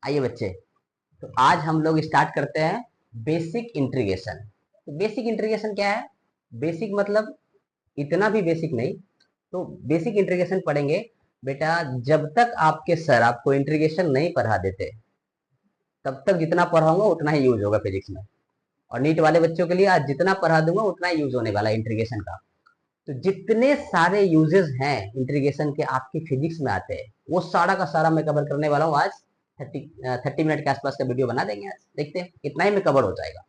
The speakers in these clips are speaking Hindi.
आइए बच्चे, तो आज हम लोग स्टार्ट करते हैं बेसिक इंटीग्रेशन। तो बेसिक इंटीग्रेशन क्या है? बेसिक मतलब इतना भी बेसिक नहीं। तो बेसिक इंटीग्रेशन पढ़ेंगे बेटा जब तक आपके सर आपको इंटीग्रेशन नहीं पढ़ा देते, तब तक जितना पढ़ाऊंगा उतना ही यूज होगा फिजिक्स में। और नीट वाले बच्चों के लिए आज जितना पढ़ा दूंगा उतना ही यूज होने वाला है इंटीग्रेशन का। तो जितने सारे यूजेस हैं इंटीग्रेशन के आपकी फिजिक्स में आते हैं, वो सारा का सारा मैं कवर करने वाला हूँ आज। 30 मिनट के आसपास का वीडियो बना देंगे। आज देखते हैं इतना ही में कवर हो जाएगा।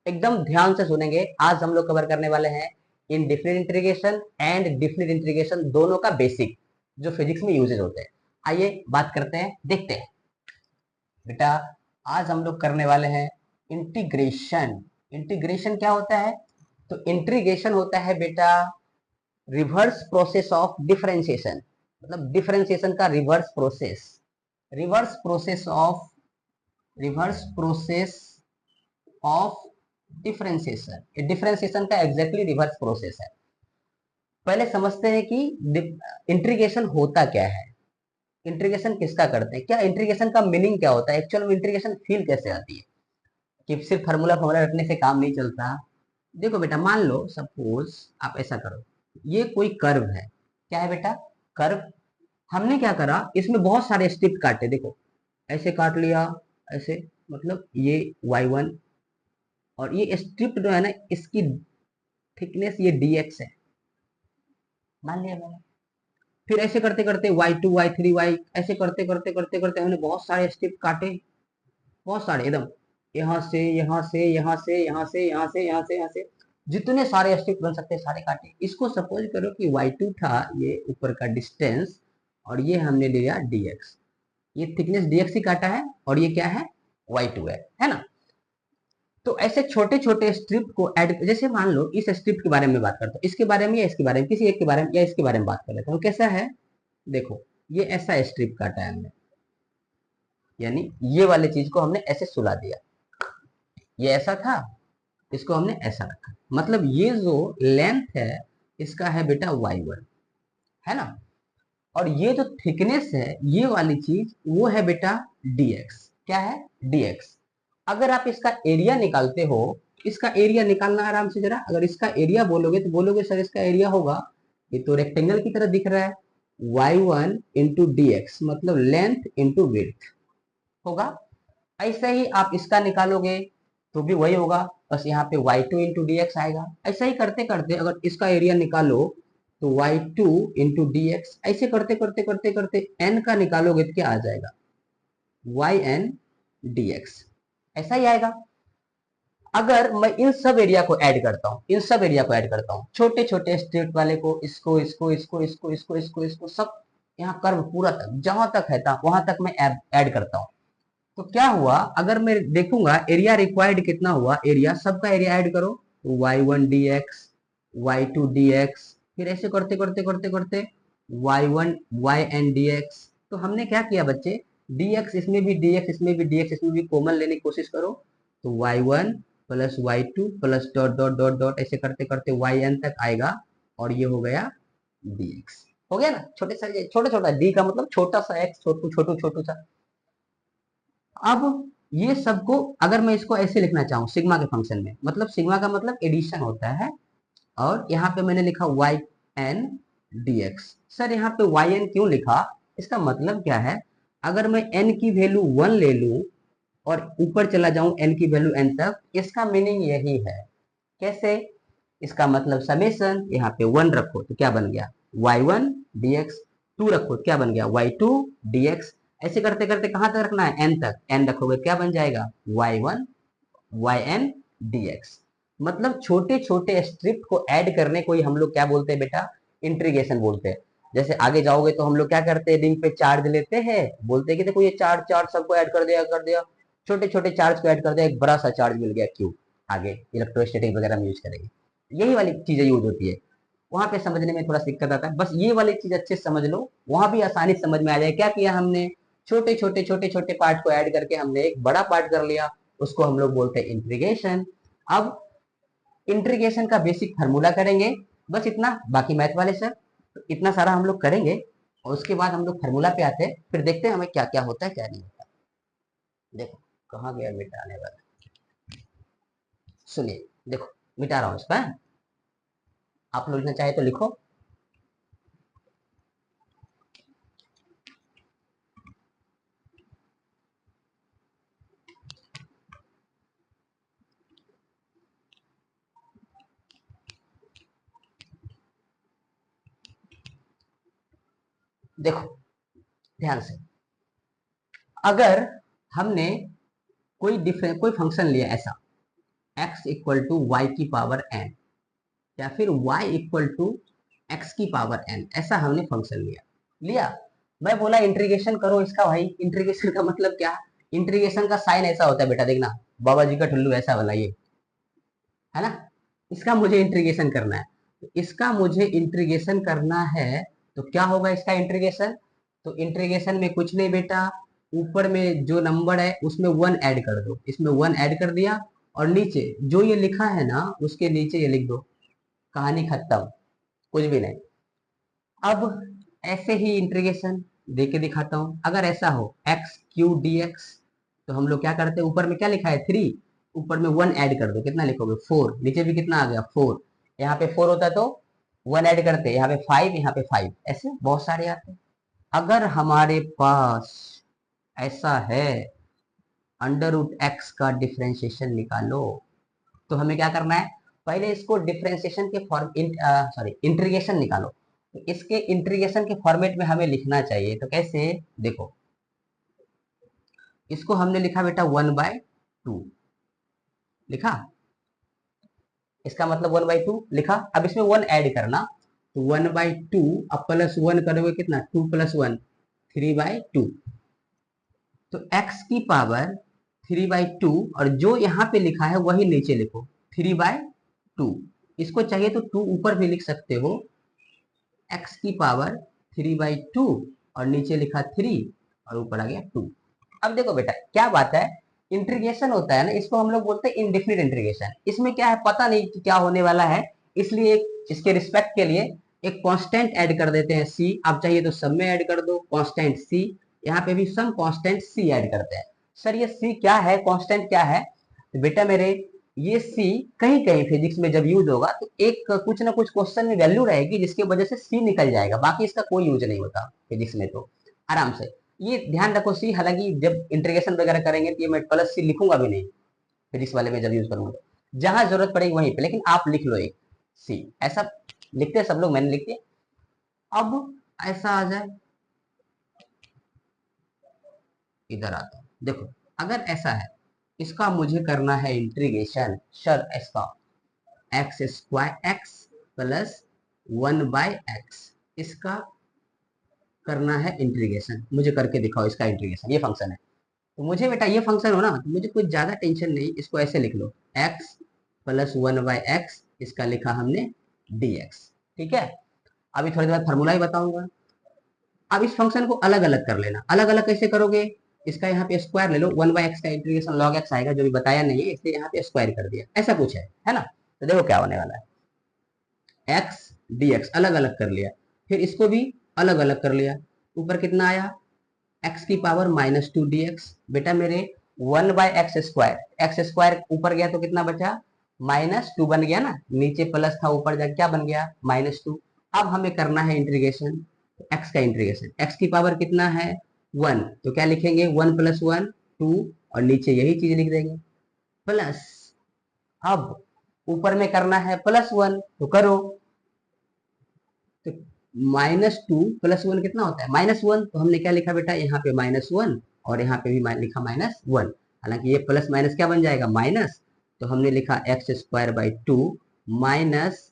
एकदम ध्यान से सुनेंगे। आज हम लोग कवर करने वाले हैं in different integration and different integration, दोनों का बेसिक जो फिजिक्स में यूजेज होते हैं। आइए बात करते हैं, देखते हैं बेटा। आज हम लोग करने वाले हैं इंटीग्रेशन। इंटीग्रेशन क्या होता है? तो इंटीग्रेशन होता है बेटा रिवर्स प्रोसेस ऑफ डिफरेंशिएशन। मतलब डिफरेंशिएशन का reverse process. Reverse process of reverse process of differentiation. Differentiation का एग्जैक्टली रिवर्स प्रोसेस है। पहले समझते हैं कि इंटीग्रेशन होता क्या है, इंटीग्रेशन किसका करते हैं, क्या इंटीग्रेशन का मीनिंग क्या होता है, एक्चुअल में इंटीग्रेशन फील कैसे आती है। कि सिर्फ फार्मूला फार्मूला रटने से काम नहीं चलता। देखो बेटा, मान लो सपोज आप ऐसा करो, ये कोई कर्व है। क्या है बेटा? कर्व। हमने क्या करा, इसमें बहुत सारे स्ट्रिप काटे। देखो ऐसे काट लिया, ऐसे, मतलब ये y1, और ये स्ट्रिप जो है ना, इसकी थिकनेस ये dx है, मान लिया मैंने। फिर ऐसे करते करते y2 y3 y, ऐसे करते करते करते करते हमने बहुत सारे स्ट्रिप काटे, बहुत सारे एकदम, यहाँ से यहाँ से यहाँ से यहाँ से यहाँ से यहाँ से यहाँ से, जितने सारे स्ट्रिप बन सकते हैं सारे काटे। इसको सपोज करो कि y2 था ये ऊपर का डिस्टेंस, और ये हमने लिया dx। ये थिकनेस dx ही काटा है, और ये क्या है? y2 है ना। तो ऐसे छोटे छोटे स्ट्रिप को ऐड, जैसे मान लो इस स्ट्रिप के बारे में बात करता हूँ, इसके बारे में या इसके बारे में, किसी एक के बारे में या इसके बारे में बात कर लेता हूँ। कैसा है? देखो ये ऐसा स्ट्रिप काटा है हमने, यानी ये वाले चीज को हमने ऐसे सुला दिया। ये ऐसा था, इसको हमने ऐसा रखा। मतलब ये जो लेंथ है इसका है बेटा y1, है ना। और ये जो थिकनेस है ये वाली चीज वो है बेटा dx। क्या है? dx। अगर आप इसका एरिया निकालते हो, इसका एरिया निकालना आराम से जरा। अगर इसका एरिया बोलोगे तो बोलोगे सर इसका एरिया होगा, ये तो रेक्टेंगल की तरह दिख रहा है, y1 इंटू डी एक्स, मतलब लेंथ इंटू विड्थ होगा। ऐसे ही आप इसका निकालोगे तो भी वही होगा, बस यहाँ पे y2 इंटू डी एक्स आएगा। ऐसा ही करते करते अगर इसका एरिया निकालो तो y2 इंटू डी एक्स, ऐसे करते करते करते करते n का निकालोगे तो क्या आ जाएगा? yn dx, ऐसा ही आएगा। अगर मैं इन सब एरिया को ऐड करता हूँ, इन सब एरिया को ऐड करता हूँ, छोटे छोटे स्ट्रिप वाले को, इसको इसको इसको इसको इसको इसको इसको सब, यहाँ कर्व पूरा तक जहां तक है था वहां तक मैं ऐड करता हूँ। तो क्या हुआ, अगर मैं देखूंगा एरिया रिक्वायर्ड कितना हुआ, एरिया सबका एरिया ऐड करो, y1 dx, y2 dx, फिर ऐसे करते करते करते करते y1 yn dx। तो हमने क्या किया बच्चे, dx इसमें भी dx इसमें भी dx इसमें भी कॉमन लेने की कोशिश करो, तो y1 plus y2 plus dot dot dot dot ऐसे करते करते yn तक आएगा, और ये हो गया dx। हो गया ना। छोटे से छोटा छोटा d का मतलब छोटा सा x, छोटू छोटू छोटू सा। अब ये सबको अगर मैं इसको ऐसे लिखना चाहूँ सिग्मा के फंक्शन में, मतलब सिग्मा का मतलब एडिशन होता है, और यहाँ पे मैंने लिखा y n d x. Sir यहाँ पे वाई एन क्यों लिखा? इसका मतलब क्या है, अगर मैं एन की वैल्यू 1 ले लूं और ऊपर चला जाऊं एन की वैल्यू एन तक, इसका मीनिंग यही है। कैसे? इसका मतलब समेशन, यहाँ पे 1 रखो तो क्या बन गया? y1 dx, 2 रखो तो क्या बन गया? y2 dx। ऐसे करते करते कहां तक रखना है? n तक। n रखोगे क्या बन जाएगा? y1 yn dx। मतलब छोटे छोटे स्ट्रिप को ऐड करने को ही हम लोग क्या बोलते हैं बेटा? इंटीग्रेशन बोलते हैं। जैसे आगे जाओगे तो हम लोग क्या करते हैं, रिंग पे चार्ज लेते हैं, बोलते हैं कि देखो ये चार्ज चार्ज सबको ऐड कर दिया, छोटे छोटे चार्ज को ऐड कर दिया, एक बड़ा सा चार्ज मिल गया क्यू। आगे इलेक्ट्रोस्टैटिक वगैरह में यूज करेंगे, यही वाली चीजें यूज होती है। वहां पे समझने में थोड़ा दिक्कत आता है, बस ये वाली चीज अच्छे से समझ लो, वहां भी आसानी से समझ में आ जाए। क्या किया हमने? छोटे छोटे छोटे छोटे पार्ट को ऐड करके हमने एक बड़ा पार्ट कर लिया, उसको हम लोग बोलते हैं इंटीग्रेशन। अब इंटीग्रेशन का बेसिक फार्मूला करेंगे, बस इतना। बाकी मैथ वाले सर तो इतना सारा हम लोग करेंगे, और उसके बाद हम लोग फार्मूला पे आते हैं, फिर देखते हैं हमें क्या क्या होता है क्या नहीं होता। देखो कहाँ गया मिटाने वाला, सुनिए देखो मिटा रहा हूँ इसका, आप लोग लिखना चाहे तो लिखो। देखो ध्यान से, अगर हमने कोई फंक्शन लिया ऐसा, x इक्वल टू वाई की पावर n, या फिर y इक्वल टू एक्स की पावर n, ऐसा हमने फंक्शन लिया लिया मैं बोला इंटीग्रेशन करो इसका। भाई इंटीग्रेशन का मतलब क्या, इंटीग्रेशन का साइन ऐसा होता है बेटा, देखना बाबा जी का ठुल्लू ऐसा वाला, ये है ना, इसका मुझे इंटीग्रेशन करना है। तो इसका मुझे इंटीग्रेशन करना है, तो क्या होगा इसका इंटीग्रेशन, तो इंटीग्रेशन में कुछ नहीं बेटा, ऊपर में जो नंबर है उसमें वन ऐड कर दो, इसमें वन ऐड कर दिया, और नीचे जो ये लिखा है ना उसके नीचे ये लिख दो, कहानी खत्म, कुछ भी नहीं। अब ऐसे ही इंटीग्रेशन दे के दिखाता हूं, अगर ऐसा हो एक्स क्यू डी एक्स, तो हम लोग क्या करते हैं, ऊपर में क्या लिखा है थ्री, ऊपर में वन ऐड कर दो, कितना लिखोगे फोर, नीचे भी कितना आ गया फोर, यहाँ पे फोर होता तो वन ऐड करते, यहाँ पे फाइव, यहाँ पे फाइव, ऐसे बहुत सारे आते हैं। अगर हमारे पास ऐसा है अंडर रूट एक्स का डिफ्रेंशिएशन निकालो, तो हमें क्या करना है, पहले इसको डिफरेंशिएशन के सॉरी इंटीग्रेशन निकालो, तो इसके इंटीग्रेशन के फॉर्मेट में हमें लिखना चाहिए, तो कैसे, देखो इसको हमने लिखा बेटा वन बाय टू, लिखा, इसका मतलब वन बाई टू लिखा, अब इसमें वन ऐड करना, तो वन बाई टू, अब प्लस वन करोगे कितना, two plus one, three by two, तो x की पावर थ्री बाई टू, और जो यहाँ पे लिखा है वही नीचे लिखो, थ्री बाई टू, इसको चाहिए तो टू ऊपर भी लिख सकते हो, x की पावर थ्री बाई टू, और नीचे लिखा थ्री, और ऊपर आ गया टू। अब देखो बेटा क्या बात है, इंटीग्रेशन होता है ना, इसको हम लोग बोलते हैं इनडिफिनिट इंटीग्रेशन, इसमें क्या है पता नहीं कि क्या होने वाला है, इसलिए इसके रिस्पेक्ट के लिए एक कांस्टेंट ऐड कर देते हैं c, आप चाहिए तो सब में ऐड कर दो कांस्टेंट c, यहाँ पे भी सम कांस्टेंट c ऐड करते हैं। सर ये c क्या है, कांस्टेंट क्या है, तो बेटा मेरे ये c कहीं कहीं फिजिक्स में जब यूज होगा तो एक कुछ ना कुछ क्वेश्चन में वैल्यू रहेगी जिसकी वजह से c निकल जाएगा, बाकी इसका कोई यूज नहीं होता फिजिक्स में, तो आराम से ये ध्यान रखो सी, हालांकि जब इंटीग्रेशन वगैरह करेंगे तो ये मैं प्लस सी लिखूंगा भी नहीं फिजिक्स वाले में जब यूज करूंगा, जहां जरूरत पड़ेगी वहीं पे, लेकिन आप लिख लो एक सी, ऐसा लिखते हैं सब लोग, मैंने लिख दिया। अब ऐसा आ जाए, इधर आता हूं, देखो अगर ऐसा है, इसका मुझे करना है इंटीग्रेशन, सर इसका x square x plus one by x, इसका करना है इंटीग्रेशन, मुझे करके दिखाओ इसका इंटीग्रेशन, ये फंक्शन है, तो मुझे बेटा ये फंक्शन हो ना, तो मुझे कुछ ज्यादा टेंशन नहीं, इसको ऐसे लिख लो x plus one by x, इसका लिखा हमने dx, ठीक है। अभी थोड़ी देर बाद फार्मूला ही बताऊंगा। अब इस फंक्शन को अलग अलग कर लेना, अलग अलग कैसे करोगे, इसका यहाँ पे स्क्वायर ले लो, वन बाई एक्स का इंटीग्रेशन लॉग एक्स आएगा, जो भी बताया नहीं है इसलिए यहाँ पे स्क्वायर कर दिया, ऐसा कुछ है ना, तो देखो क्या होने वाला है, x dx अलग अलग कर लिया, फिर इसको भी अलग अलग कर लिया, ऊपर कितना आया x की power minus two D x, बेटा मेरे वन बाय एक्स स्क्वायर ऊपर गया तो कितना बचा, माइनस टू बन गया ना, नीचे प्लस था ऊपर जाके क्या बन गया माइनस टू। अब हमें करना है इंटीग्रेशन, एक्स का इंटीग्रेशन, एक्स की पावर कितना है वन, तो क्या लिखेंगे वन प्लस वन टू, और नीचे यही चीज लिख देंगे प्लस, अब ऊपर में करना है प्लस वन, तो करो, तो माइनस टू प्लस वन कितना होता है माइनस वन, तो हमने क्या लिखा बेटा यहाँ पे माइनस वन, और यहाँ पे भी लिखा माइनस वन, हालांकि ये प्लस माइनस क्या बन जाएगा माइनस, तो हमने लिखा x square by two minus,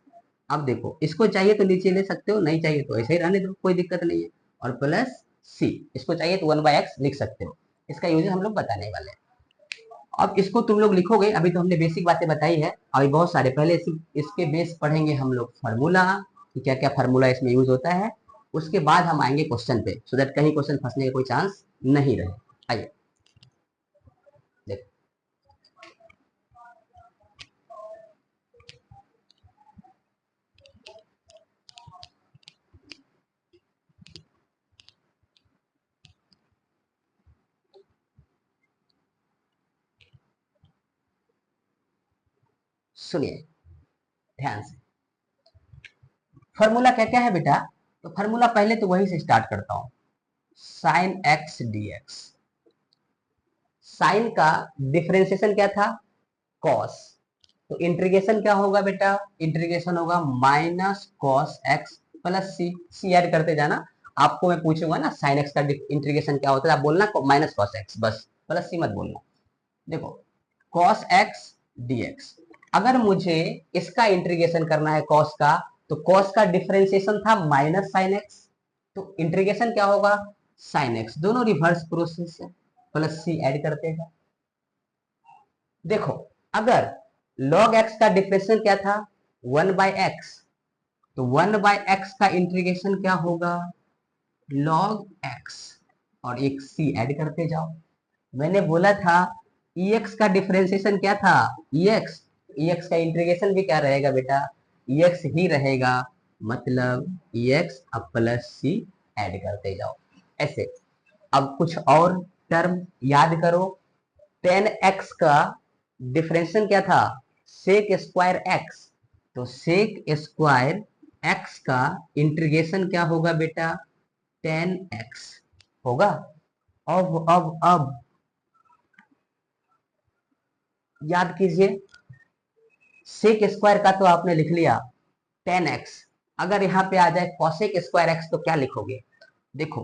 अब देखो इसको चाहिए तो नीचे ले सकते हो, नहीं चाहिए तो ऐसे ही रहने दो, कोई दिक्कत नहीं है, और प्लस सी, इसको चाहिए तो वन बाई एक्स लिख सकते हो, इसका यूज हम लोग बताने वाले हैं। अब इसको तुम लोग लिखोगे, अभी तो हमने बेसिक बातें बताई है, अभी बहुत सारे पहले इसके बेस पढ़ेंगे हम लोग फार्मूला, कि क्या क्या फार्मूला इसमें यूज होता है, उसके बाद हम आएंगे क्वेश्चन पे, सो दैट कहीं क्वेश्चन फंसने का कोई चांस नहीं रहे। आइए देखो, सुनिए ध्यान से, फॉर्मूला क्या क्या है बेटा, तो फॉर्मूला पहले तो वही से स्टार्ट करता हूं, sine x d x. Sine का डिफरेंशिएशन क्या था, कॉस, तो इंटीग्रेशन क्या होगा बेटा, इंटीग्रेशन होगा माइनस कॉस एक्स प्लस सी, सी ऐड करते जाना। आपको मैं पूछूंगा ना साइन एक्स का इंटीग्रेशन क्या होता है, आप बोलना माइनस कॉस एक्स, बस प्लस सी मत बोलना। देखो कॉस एक्स डीएक्स, अगर मुझे इसका इंटीग्रेशन करना है कॉस का, तो कॉस का डिफरेंशिएशन था माइनस साइन एक्स, तो इंटीग्रेशन क्या होगा साइन एक्स, दोनों रिवर्स प्रोसेस है, प्लस सी ऐड करते हैं। देखो अगर log x का डिफरेंशियल क्या था 1/x, तो 1/x का इंटीग्रेशन क्या होगा log x, और एक c ऐड करते जाओ। मैंने बोला था ex का डिफरेंशिएशन क्या था ex, ex का इंटीग्रेशन भी क्या रहेगा बेटा ex ही रहेगा, मतलब ex अब प्लस c ऐड करते जाओ ऐसे। अब कुछ और टर्म याद करो, 10x का डिफरेंशियल क्या था सेक स्क्वायर एक्स, तो सेक स्क्वायर एक्स का इंटीग्रेशन क्या होगा बेटा 10x होगा। अब याद कीजिए, सेक स्क्वायर का तो आपने लिख लिया 10x, अगर यहाँ पे आ जाए कॉसेक स्क्वायर एक्स तो क्या लिखोगे, देखो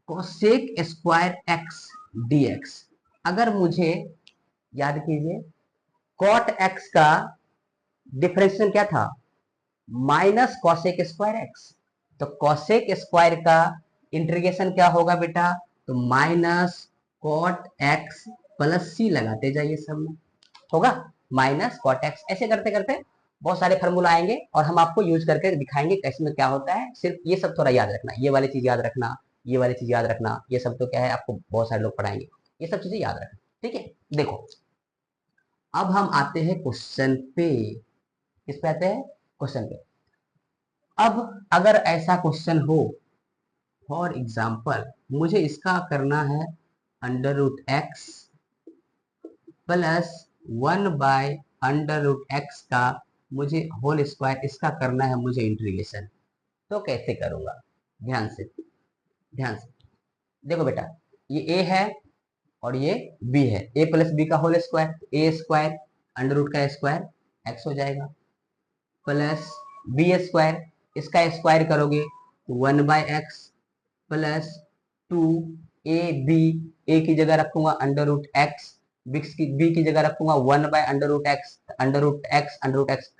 कोसेक स्क्वायर एक्स डीएक्स, अगर मुझे याद कीजिए कॉट एक्स का डिफरेंशियल क्या था माइनस कॉसेक स्क्वायर एक्स, तो कॉसेक स्क्वायर का इंटीग्रेशन क्या होगा बेटा, तो माइनस कॉट एक्स प्लस सी लगाते जाइए सब में, होगा माइनस कॉट एक्स। ऐसे करते करते बहुत सारे फॉर्मूला आएंगे और हम आपको यूज करके दिखाएंगे कैसे में क्या होता है। सिर्फ ये सब थोड़ा याद रखना, ये वाली चीज याद रखना, ये वाली चीज याद रखना, ये सब तो क्या है आपको बहुत सारे लोग पढ़ाएंगे, ये सब चीजें याद रखना, ठीक है। देखो अब हम आते हैं क्वेश्चन पे, किस पे आते हैं क्वेश्चन पे। अब अगर ऐसा क्वेश्चन हो, फॉर एग्जाम्पल मुझे इसका करना है under root x plus 1/√x का मुझे होल स्क्वायर, इसका करना है मुझे इंटीग्रेशन, तो कैसे करूंगा, ध्यान से ध्यान से देखो बेटा, ये a है और ये b है, a प्लस बी का होल स्क्वायर, ए स्क्वायर अंडर रूट का स्क्वायर x हो जाएगा, प्लस बी स्क्वायर, इसका स्क्वायर करोगे तो 1/x प्लस 2ab, a की जगह रखूंगा अंडर रूट एक्स, बी की जगह रखूंगा 1/√x, अंडर रूट एक्स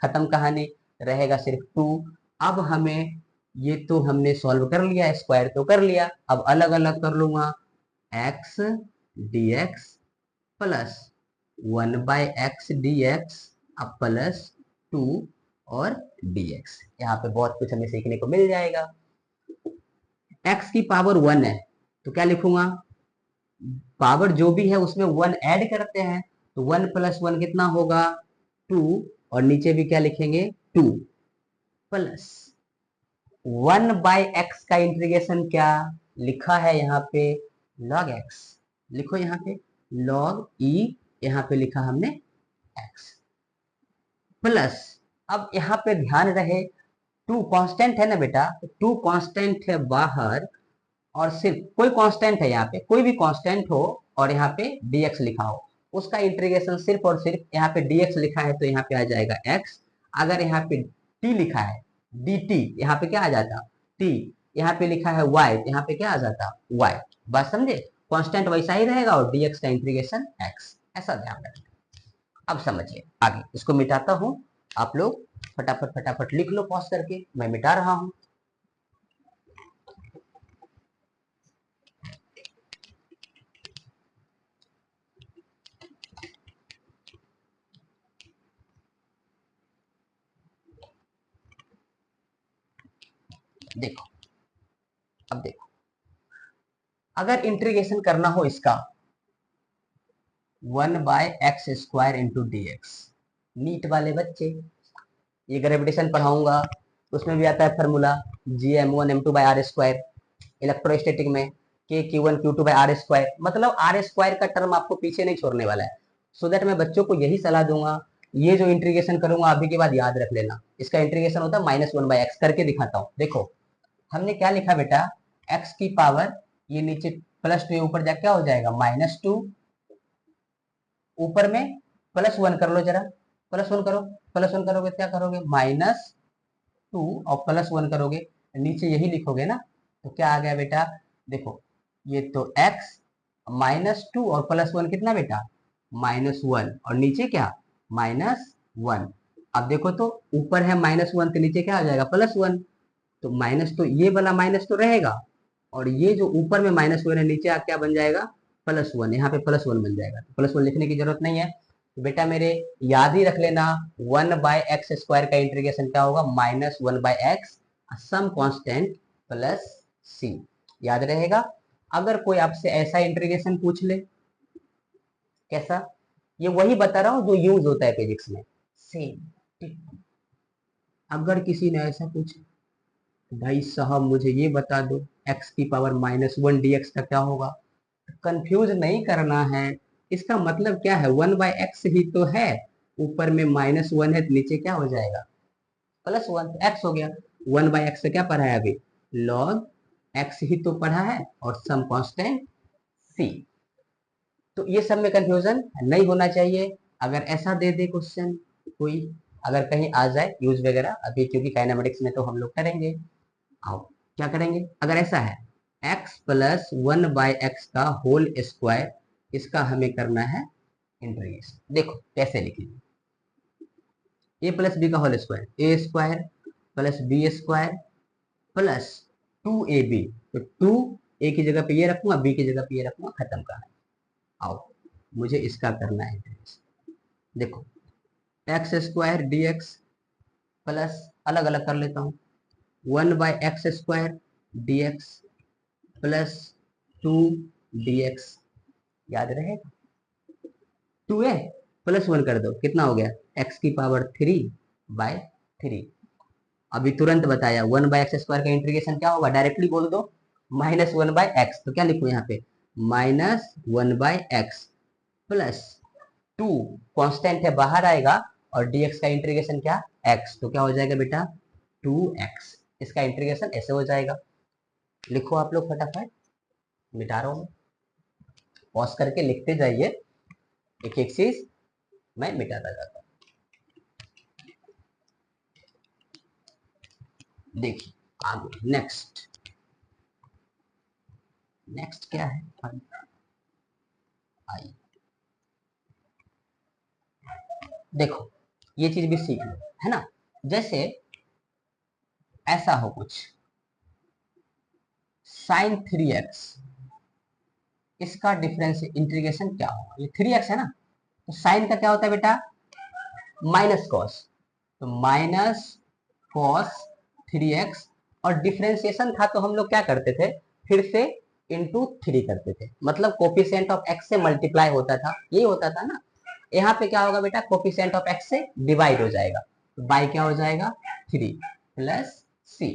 खत्म कहानी, रहेगा सिर्फ 2। अब हमें ये तो हमने सॉल्व कर लिया, स्क्वायर तो कर लिया, अब अलग अलग कर लूंगा x dx plus 1/x dx अब प्लस 2 और dx, यहाँ पे बहुत कुछ हमें सीखने को मिल जाएगा। x की पावर 1 है तो क्या लिखूंगा, पावर जो भी है उसमें 1 ऐड करते हैं, तो 1 प्लस 1 कितना होगा 2, और नीचे भी क्या लिखेंगे 2 प्लस 1/x का इंटीग्रेशन क्या लिखा है यहाँ पे log x, लिखो यहाँ पे log e, यहाँ पे लिखा हमने x प्लस, अब यहाँ पे ध्यान रहे 2 कांस्टेंट है ना बेटा, 2 कांस्टेंट है बाहर और सिर्फ कोई कांस्टेंट है यहाँ पे, कोई भी कांस्टेंट हो और यहाँ पे dx लिखा हो, उसका इंटीग्रेशन सिर्फ और सिर्फ यहाँ पे dx लिखा है तो यहाँ पे आ जाएगा x, अगर यहाँ पे t लिखा है dt, यहाँ पे क्या आ जाता t, यहाँ पे लिखा है y तो यहाँ पे क्या आ जाता y, बात समझे, कांस्टेंट वैसा ही रहेगा और dx का इंटीग्रेशन x, ऐसा ध्यान रखें। अब समझिए आगे, इसको मिटाता हूँ, आप लोग फटाफट फटाफट लिख लो पॉज करके, मैं मिटा रहा हूँ। देखो अब देखो, अगर इंटीग्रेशन करना हो इसका 1/x² इंटू dx, नीट वाले बच्चे ये ग्रेविटेशन पढ़ाऊंगा, उसमें भी आता है फार्मूला gm1m2/r², इलेक्ट्रोस्टैटिक में k q1q2/r², मतलब r² का टर्म आपको पीछे नहीं छोड़ने वाला है, सो दैट मैं बच्चों को यही सलाह दूंगा ये जो इंटीग्रेशन करूंगा अभी के बाद याद रख लेना, इसका इंटीग्रेशन होता है -1/x। करके दिखाता हूँ। देखो हमने क्या लिखा बेटा, x की पावर, ये नीचे +2 ऊपर जा क्या हो जाएगा -2, ऊपर में +1 कर लो जरा, +1 करो, +1 करोगे क्या करोगे -2 और +1 करोगे, नीचे यही लिखोगे ना, तो क्या आ गया बेटा, देखो ये तो x -2 और +1 कितना बेटा -1 और नीचे क्या -1। अब देखो तो ऊपर है -1 तो नीचे क्या आ जाएगा +1, तो माइनस तो ये वाला माइनस तो रहेगा, और ये जो ऊपर में -1 है नीचे क्या बन जाएगा +1, यहाँ पे +1 बन जाएगा। +1 लिखने की जरूरत नहीं है, तो बेटा मेरे याद ही रख लेना 1/x² का इंटीग्रेशन क्या होगा -1/x some constant plus c, याद रहेगा। अगर कोई आपसे ऐसा इंटीग्रेशन पूछ ले, कैसा, ये वही बता रहा हूँ जो यूज होता है फिजिक्स में, सेम। अगर किसी ने ऐसा पूछा, भाई साहब मुझे ये बता दो x की पावर -1 dx का क्या होगा, कंफ्यूज नहीं करना है। इसका मतलब क्या है, 1/x ही तो है, ऊपर में -1 है तो नीचे क्या हो जाएगा +1, x हो गया। 1/x से क्या पढ़ा है अभी, log x ही तो पढ़ा है, और सम कांस्टेंट c। तो ये सब में कंफ्यूजन नहीं होना चाहिए। अगर ऐसा दे दे क्वेश्चन कोई, अगर कहीं आ जाए यूज वगैरह अभी, क्योंकि काइनेमेटिक्स में तो हम लोग करेंगे, आओ क्या करेंगे, अगर ऐसा है x + 1/x का होल स्क्वायर, इसका हमें करना है इंटीग्रेशन। देखो कैसे लिखेंगे, a + b का whole square, a² + b² plus 2ab, तो 2 a की जगह पे ये रखूंगा, b की जगह पे ये रखूंगा, खत्म का है। आओ मुझे इसका करना है इंटीग्रेशन। देखो x² dx प्लस, अलग अलग कर लेता हूँ, 1/x² dx प्लस 2 dx, याद रहेगा। 2a +1 कर दो, कितना हो गया x की पावर 3/3। अभी तुरंत बताया 1/x² का इंटीग्रेशन क्या होगा, डायरेक्टली बोल दो -1/x, तो क्या लिखो यहाँ पे -1/x प्लस 2, कांस्टेंट है बाहर आएगा, और dx का इंटीग्रेशन क्या x, तो क्या हो जाएगा बेटा 2x। इसका इंटीग्रेशन ऐसे हो जाएगा। लिखो आप लोग फटाफट, मिटा रहा हूँ, पॉज करके लिखते जाइए, एक एक चीज मैं मिटाता जाता हूँ। देखिए आगे नेक्स्ट, नेक्स्ट क्या है, आई, देखो ये चीज भी सीख लो, है ना। जैसे ऐसा हो कुछ sin 3x, इसका डिफरेंस इंटीग्रेशन क्या होगा, ये 3x है ना, तो साइन का क्या होता है बेटा माइनस कॉस, तो -cos 3x, और डिफरेंशिएशन था तो हम लोग क्या करते थे, फिर से इंटू 3 करते थे, मतलब कोफिशिएंट ऑफ x से मल्टीप्लाई होता था, यही होता था ना। यहाँ पे क्या होगा बेटा, कोफिशिएंट ऑफ x से डिवाइड हो जाएगा, तो बाई क्या हो जाएगा 3 + c।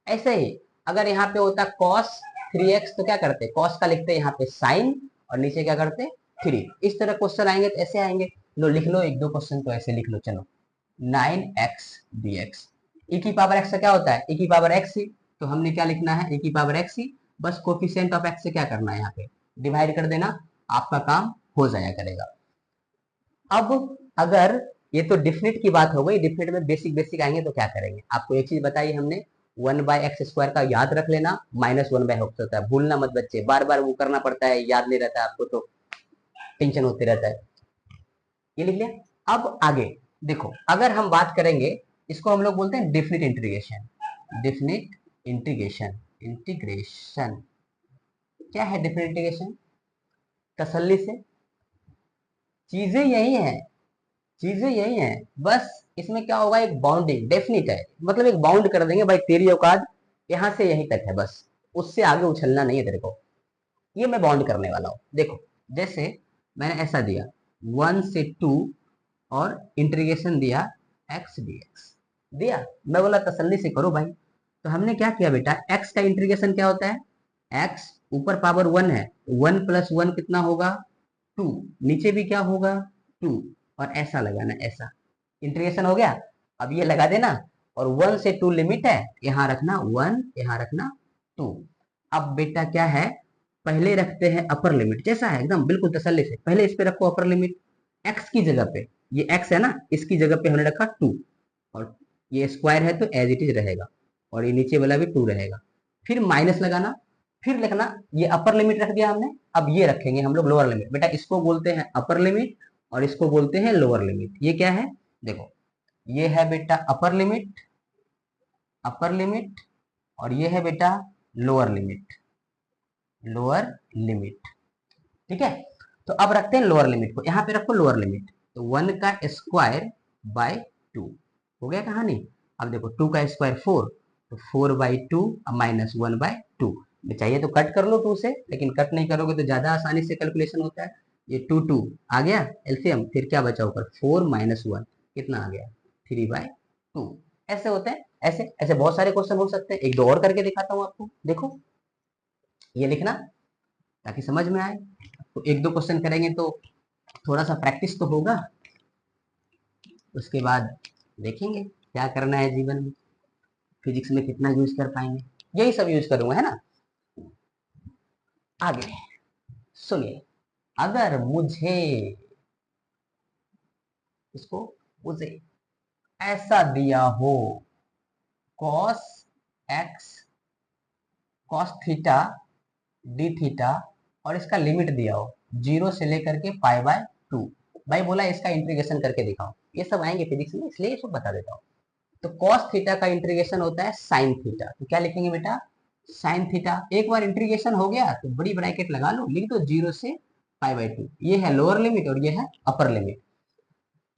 ऐसे ही अगर यहाँ पे होता cos 3x, तो क्या करते cos का लिखते यहाँ पे sin, और नीचे क्या करते 3। इस तरह क्वेश्चन आएंगे तो ऐसे आएंगे, लो लिख लो, एक दो क्वेश्चन तो ऐसे लिख लो, चलो 9x dx, e की पावर x से क्या होता है e की पावर x ही, तो हमने क्या लिखना है e की पावर x ही, बस कोफिशिएंट ऑफ x से क्या करना है यहाँ पे डिवाइड कर देना, आपका काम हो जाया करेगा। अब अगर ये तो डिफिनिट की बात हो गई, डिफिनिट में बेसिक बेसिक आएंगे तो क्या करेंगे, आपको एक चीज बताई हमने 1/x² का याद रख लेना, -1/x होता है, भूलना मत बच्चे, बार बार वो करना पड़ता है, याद नहीं रहता है आपको तो टेंशन होते रहता है। ये लिख लिया। अब आगे देखो, अगर हम बात करेंगे, इसको हम लोग बोलते हैं definite integration. Definite integration, integration क्या है डिफिनिट इंटीग्रेशन, तसल्ली से, चीजें यही है, चीजें यही है, बस इसमें क्या होगा, एक बाउंडिंग डेफिनिट है, मतलब एक बाउंड कर देंगे, भाई तेरी औकात यहाँ से यहीं तक है, बस उससे आगे उछलना नहीं है तेरे को, ये मैं बाउंड करने वाला हूँ। देखो जैसे मैंने ऐसा दिया 1 से 2 और इंटीग्रेशन दिया x dx दिया, मैं बोला तसल्ली से करो भाई, तो हमने क्या किया बेटा, x का इंटीग्रेशन क्या होता है, x ऊपर पावर 1 है, 1 + 1 कितना होगा 2, नीचे भी क्या होगा 2, और ऐसा लगाना ऐसा, इंटीग्रेशन हो गया। अब ये लगा देना, और 1 से 2 लिमिट है, यहाँ रखना 1, यहाँ रखना 2। अब बेटा क्या है, पहले रखते हैं अपर लिमिट, जैसा है एकदम बिल्कुल तसल्ली से, पहले इस पे रखो अपर लिमिट, x की जगह पे, ये x है ना, इसकी जगह पे हमने रखा 2, और ये स्क्वायर है तो एज इट इज रहेगा, और ये नीचे वाला भी 2 रहेगा। फिर माइनस लगाना, फिर लिखना, ये अपर लिमिट रख दिया हमने, अब ये रखेंगे हम लोग लोअर लिमिट। बेटा इसको बोलते हैं अपर लिमिट और इसको बोलते हैं लोअर लिमिट। ये क्या है, देखो ये है बेटा अपर लिमिट, अपर लिमिट, और ये है बेटा लोअर लिमिट, लोअर लिमिट। ठीक है, तो अब रखते हैं लोअर लिमिट को, यहाँ पे रखो लोअर लिमिट, तो 1 का स्क्वायर बाय 2 हो गया कहानी। अब देखो 2 का स्क्वायर 4, तो 4/2 माइनस 1/2। चाहिए तो कट कर लो 2 से, लेकिन कट नहीं करोगे तो ज्यादा आसानी से कैलकुलेशन होता है। ये 2 आ गया एलसीएम, फिर क्या बचा ऊपर, 4 माइनस 1 कितना आ गया, 3/2। ऐसे होते हैं, ऐसे ऐसे बहुत सारे क्वेश्चन हो सकते हैं। एक दो और करके दिखाता हूँ आपको, देखो ये लिखना ताकि समझ में आए। तो एक दो क्वेश्चन करेंगे तो थोड़ा सा प्रैक्टिस तो होगा, उसके बाद देखेंगे क्या करना है जीवन में, फिजिक्स में कितना यूज कर पाएंगे, यही सब यूज करूंगा, है ना। आगे सुनिए, अगर मुझे इसको, मुझे ऐसा दिया हो cos x cos theta D theta, और इसका लिमिट दिया हो 0 से लेकर के π/2, भाई बोला इसका इंटीग्रेशन करके दिखाओ। ये सब आएंगे फिजिक्स में, इसलिए ये सब बता देता हूँ। तो cos थीटा का इंटीग्रेशन होता है sin थीटा, तो क्या लिखेंगे बेटा, sin थीटा। एक बार इंटीग्रेशन हो गया तो बड़ी ब्रैकेट लगा लो, लिख दो 0 से π/2। ये है लोअर लिमिट और ये है अपर लिमिट।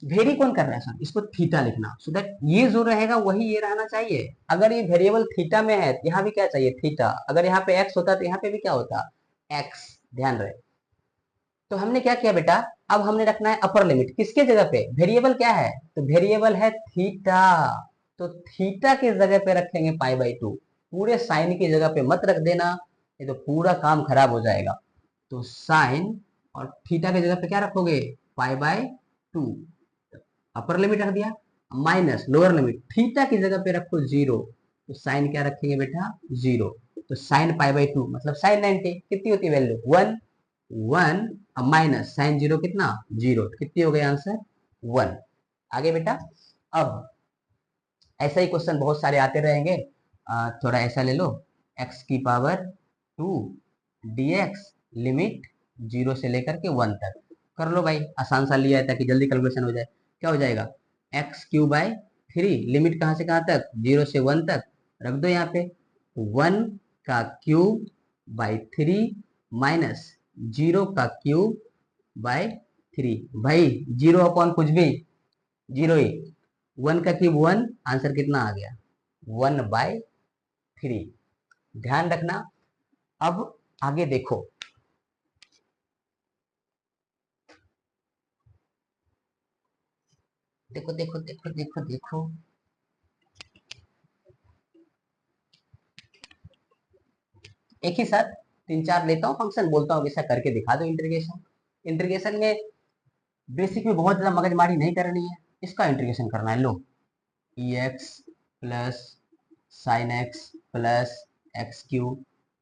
वेरी कौन कर रहा है सर, इसको थीटा लिखना, सो दैट ये जो रहेगा वही ये रहना चाहिए। अगर ये वेरिएबल थीटा में है तो यहाँ भी क्या चाहिए, थीटा। अगर यहाँ पे एक्स होता तो यहाँ पे भी क्या होता, एक्स। ध्यान रहे, तो हमने क्या किया बेटा, अब हमने रखना है अपर लिमिट, किसके जगह पे, वेरिएबल क्या है, तो वेरिएबल है थीटा, तो थीटा की जगह पे रखेंगे π/2। पूरे साइन की जगह पे मत रख देना, ये तो पूरा काम खराब हो जाएगा। तो साइन और थीटा की जगह पे क्या रखोगे, π/2, अपर लिमिट रख दिया, माइनस लोअर लिमिट, थीटा की जगह पे रखो 0, तो साइन क्या रखेंगे बेटा, 0। तो साइन π/2 मतलब साइन 90 कितनी होती है वैल्यू, 1, 1 माइनस साइन 0 कितना, 0, कितनी हो गई आंसर, 1। आगे बेटा, अब ऐसा ही क्वेश्चन बहुत सारे आते रहेंगे। थोड़ा ऐसा ले लो, x⁻2 dx लिमिट 0 से लेकर के 1 तक कर लो भाई, आसान सा लिया है ताकि जल्दी कैलकुलेशन हो जाए। क्या हो जाएगा, x³ लिमिट कहाँ से कहाँ तक, 0 से 1 तक, रख दो यहाँ पे 1/3 माइनस 0/3। भाई 0 कुछ भी 0 ही, 1/3 आंसर कितना आ गया, 1/3। ध्यान रखना। अब आगे देखो, देखो देखो देखो देखो देखो, एक ही साथ 3 4 लेता हूँ फंक्शन, बोलता हूँ ऐसा करके दिखा दो इंटीग्रेशन। इंटीग्रेशन में बेसिक में बहुत ज्यादा मगजमारी नहीं करनी है, इसका इंटीग्रेशन करना है। लो x plus sine x plus x³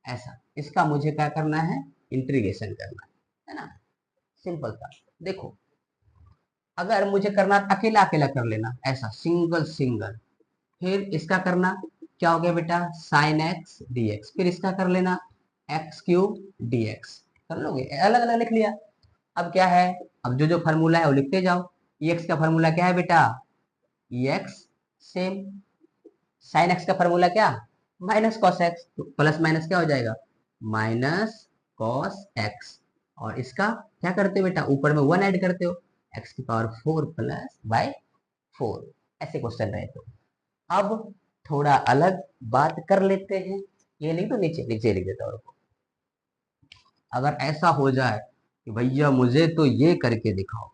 ऐसा, इसका मुझे क्या करना है, इंटीग्रेशन करना है ना, सिंपल था। देखो अगर मुझे करना अकेला अकेला कर लेना, ऐसा सिंगल सिंगल, फिर इसका करना क्या हो गया बेटा, साइन एक्स dx, फिर इसका कर लेना x³ dx, कर लोगे, अलग अलग लिख लिया। अब क्या है, अब जो जो फार्मूला है वो लिखते जाओ। एक्स का फार्मूला क्या है बेटा, एक्स, सेम। साइन एक्स का फार्मूला क्या, माइनस कॉस एक्स, तो प्लस माइनस क्या हो जाएगा, माइनस कॉस एक्स। और इसका क्या करते हो बेटा, ऊपर में 1 ऐड करते हो, x⁴ प्लस बाय 4। ऐसे क्वेश्चन रहे तो अब थोड़ा अलग बात कर लेते हैं। ये लिख दो नीचे, नीचे लिख देता हूँ। अगर ऐसा हो जाए कि भैया मुझे तो ये करके दिखाओ,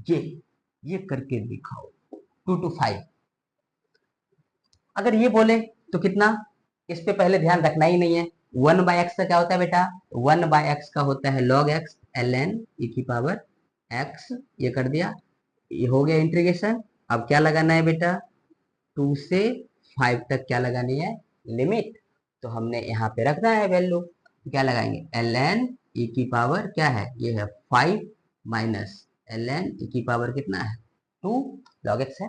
ये ये करके दिखाओ 2 to 5, अगर ये बोले तो कितना, इस पे पहले ध्यान रखना ही नहीं है। 1/x का क्या होता है बेटा, 1/x का होता है log x ln e⁻x, ये कर दिया, ये हो गया इंटीग्रेशन। अब क्या लगाना है बेटा, 2 से 5 तक क्या लगानी है, लिमिट। तो हमने यहाँ पे रखना है वैल्यू, क्या लगाएंगे, ln e की पावर क्या है, ये है 5 माइनस ln e की पावर कितना है 2 log x है।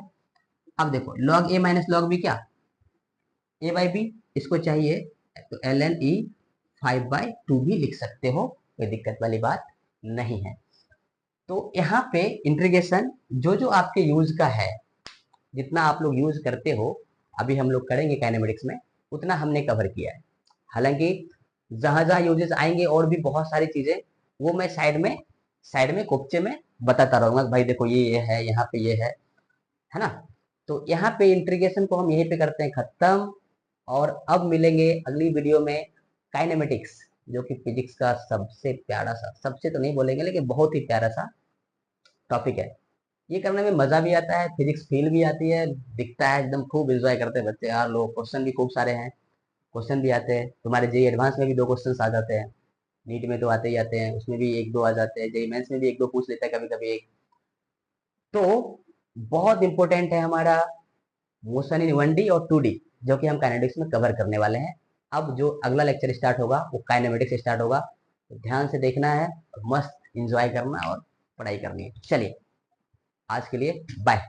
अब देखो log a minus log b क्या, a बाई बी, इसको चाहिए तो ln e 5/2 भी लिख सकते हो, कोई दिक्कत वाली बात नहीं है। तो यहाँ पे इंटीग्रेशन जो जो आपके यूज का है, जितना आप लोग यूज करते हो, अभी हम लोग करेंगे काइनेमेटिक्स में, उतना हमने कवर किया है। हालांकि जहां जहां यूजेस आएंगे और भी बहुत सारी चीजें, वो मैं साइड में कोपचे में बताता रहूंगा, भाई देखो ये है, यहाँ पे ये है ना। तो यहाँ पे इंटीग्रेशन को हम यहीं पे करते हैं खत्म, और अब मिलेंगे अगली वीडियो में काइनेमेटिक्स, जो कि फिजिक्स का सबसे प्यारा सा, सबसे तो नहीं बोलेंगे लेकिन बहुत ही प्यारा सा टॉपिक है। ये करने में मजा भी आता है, फिजिक्स फील भी आती है, दिखता है एकदम, खूब एंजॉय करते हैं बच्चे यार लोग, क्वेश्चन भी खूब सारे हैं, क्वेश्चन भी आते हैं, तुम्हारे जेई एडवांस में भी 2 क्वेश्चन आ जाते हैं, नीट में तो आते ही आते हैं, उसमें भी 1-2 आ जाते हैं, जेई मेंस में भी 1-2 पूछ लेता है कभी कभी एक। तो बहुत इंपॉर्टेंट है हमारा मोशन इन 1D और 2D, जो कि हम काइनेटिक्स में कवर करने वाले हैं। अब जो अगला लेक्चर स्टार्ट होगा वो काइनेमेटिक्स स्टार्ट होगा, तो ध्यान से देखना है और मस्त इंजॉय करना और पढ़ाई करनी है। चलिए आज के लिए बाय।